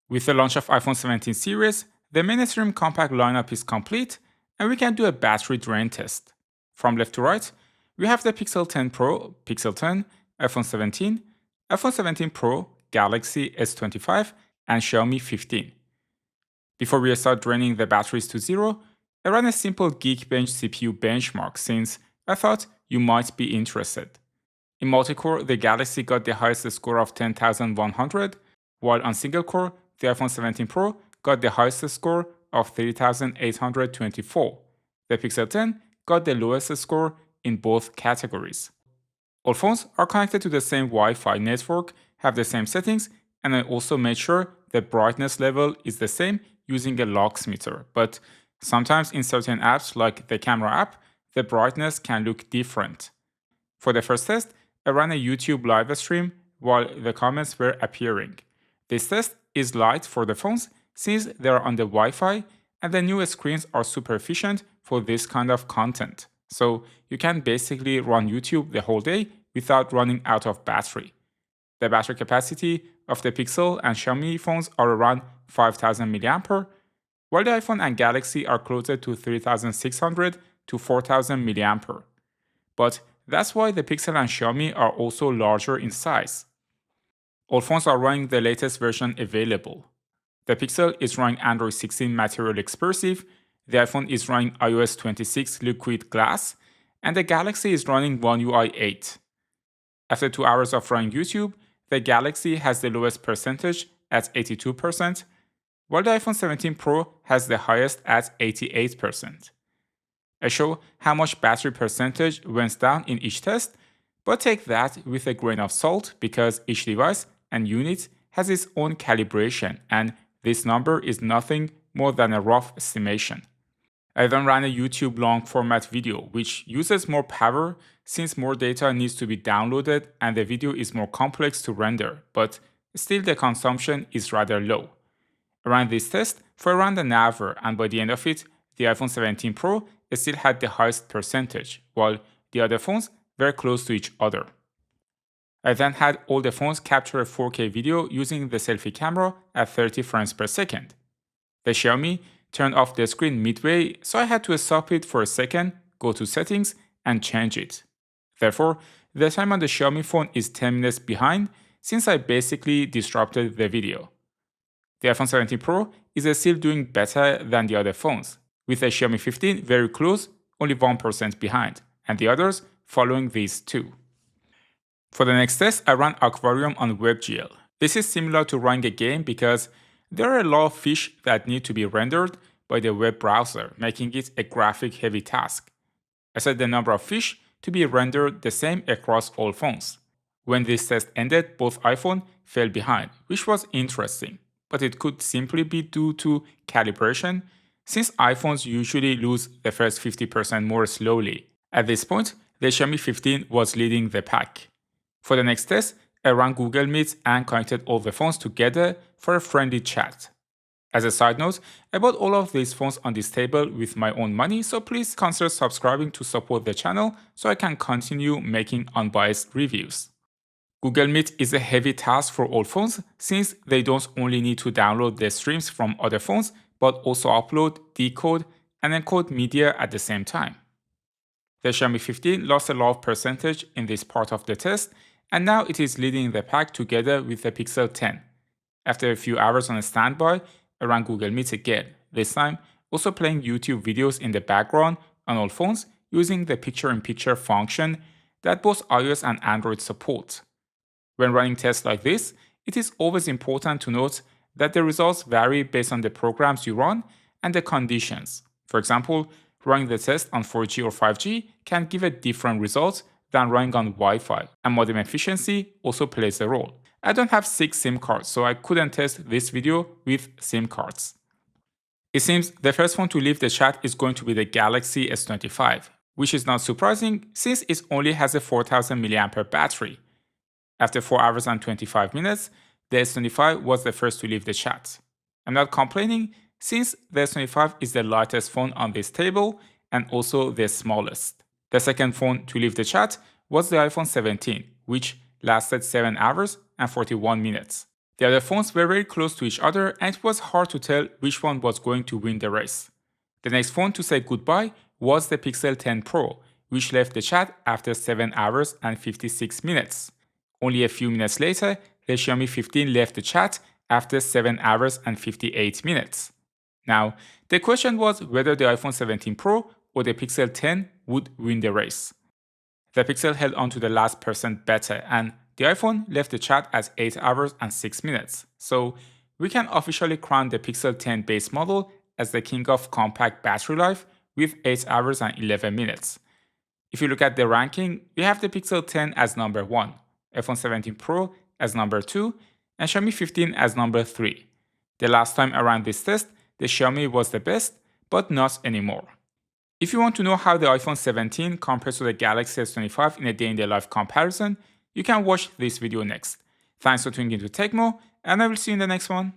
With the launch of iPhone 17 series, the mainstream compact lineup is complete, and we can do a battery drain test. From left to right, we have the Pixel 10 Pro, Pixel 10, iPhone 17, iPhone 17 Pro, Galaxy S25, and Xiaomi 15. Before we start draining the batteries to zero, I ran a simple Geekbench CPU benchmark since I thought you might be interested. In multi-core, the Galaxy got the highest score of 10,100, while on single-core, the iPhone 17 Pro got the highest score of 3,824. The Pixel 10 got the lowest score in both categories. All phones are connected to the same Wi-Fi network, have the same settings, and I also made sure the brightness level is the same using a lux meter. But sometimes in certain apps like the camera app, the brightness can look different. For the first test, I ran a YouTube live stream while the comments were appearing. This test is light for the phones since they are on the Wi-Fi, and the new screens are super efficient for this kind of content. So you can basically run YouTube the whole day without running out of battery. The battery capacity of the Pixel and Xiaomi phones are around 5000 mAh, while the iPhone and Galaxy are closer to 3600 to 4000 mAh. But that's why the Pixel and Xiaomi are also larger in size. All phones are running the latest version available. The Pixel is running Android 16 Material Expressive, the iPhone is running iOS 26 Liquid Glass, and the Galaxy is running One UI 8. After 2 hours of running YouTube, the Galaxy has the lowest percentage at 82%, while the iPhone 17 Pro has the highest at 88%. I show how much battery percentage went down in each test, but take that with a grain of salt because each device and unit has its own calibration, and this number is nothing more than a rough estimation. I then ran a YouTube long format video, which uses more power since more data needs to be downloaded and the video is more complex to render, but still the consumption is rather low. I ran this test for around an hour, and by the end of it, the iPhone 17 Pro still had the highest percentage, while the other phones were close to each other. I then had all the phones capture a 4K video using the selfie camera at 30 frames per second. The Xiaomi turned off the screen midway, so I had to stop it for a second, go to settings, and change it. Therefore, the time on the Xiaomi phone is 10 minutes behind since I basically disrupted the video. The iPhone 17 Pro is still doing better than the other phones, with the Xiaomi 15 very close, only 1% behind, and the others following these two. For the next test, I ran Aquarium on WebGL. This is similar to running a game because there are a lot of fish that need to be rendered by the web browser, making it a graphic-heavy task. I set the number of fish to be rendered the same across all phones. When this test ended, both iPhone fell behind, which was interesting, but it could simply be due to calibration, since iPhones usually lose the first 50% more slowly. At this point, the Xiaomi 15 was leading the pack. For the next test, I ran Google Meet and connected all the phones together for a friendly chat. As a side note, I bought all of these phones on this table with my own money, so please consider subscribing to support the channel so I can continue making unbiased reviews. Google Meet is a heavy task for all phones since they don't only need to download the streams from other phones, but also upload, decode, and encode media at the same time. The Xiaomi 15 lost a lot of percentage in this part of the test, and now it is leading the pack together with the Pixel 10. After a few hours on standby, I ran Google Meet again, this time also playing YouTube videos in the background on all phones using the picture-in-picture function that both iOS and Android support. When running tests like this, it is always important to note that the results vary based on the programs you run and the conditions. For example, running the test on 4G or 5G can give a different result than running on Wi-Fi, and modem efficiency also plays a role. I don't have 6 SIM cards, so I couldn't test this video with SIM cards. It seems the first phone to leave the chat is going to be the Galaxy S25, which is not surprising since it only has a 4000 mAh battery. After 4 hours and 25 minutes, the S25 was the first to leave the chat. I'm not complaining since the S25 is the lightest phone on this table and also the smallest. The second phone to leave the chat was the iPhone 17, which lasted 7 hours and 41 minutes. The other phones were very close to each other and it was hard to tell which one was going to win the race. The next phone to say goodbye was the Pixel 10 Pro, which left the chat after 7 hours and 56 minutes. Only a few minutes later, the Xiaomi 15 left the chat after 7 hours and 58 minutes. Now, the question was whether the iPhone 17 Pro or the Pixel 10 would win the race. The Pixel held on to the last percent better, and the iPhone left the chat at 8 hours and 6 minutes. So, we can officially crown the Pixel 10 base model as the king of compact battery life with 8 hours and 11 minutes. If you look at the ranking, we have the Pixel 10 as number 1, iPhone 17 Pro as number 2, and Xiaomi 15 as number 3. The last time around this test, the Xiaomi was the best, but not anymore. If you want to know how the iPhone 17 compares to the Galaxy S25 in a day-in-the-life comparison, you can watch this video next. Thanks for tuning into Tecmo, and I will see you in the next one.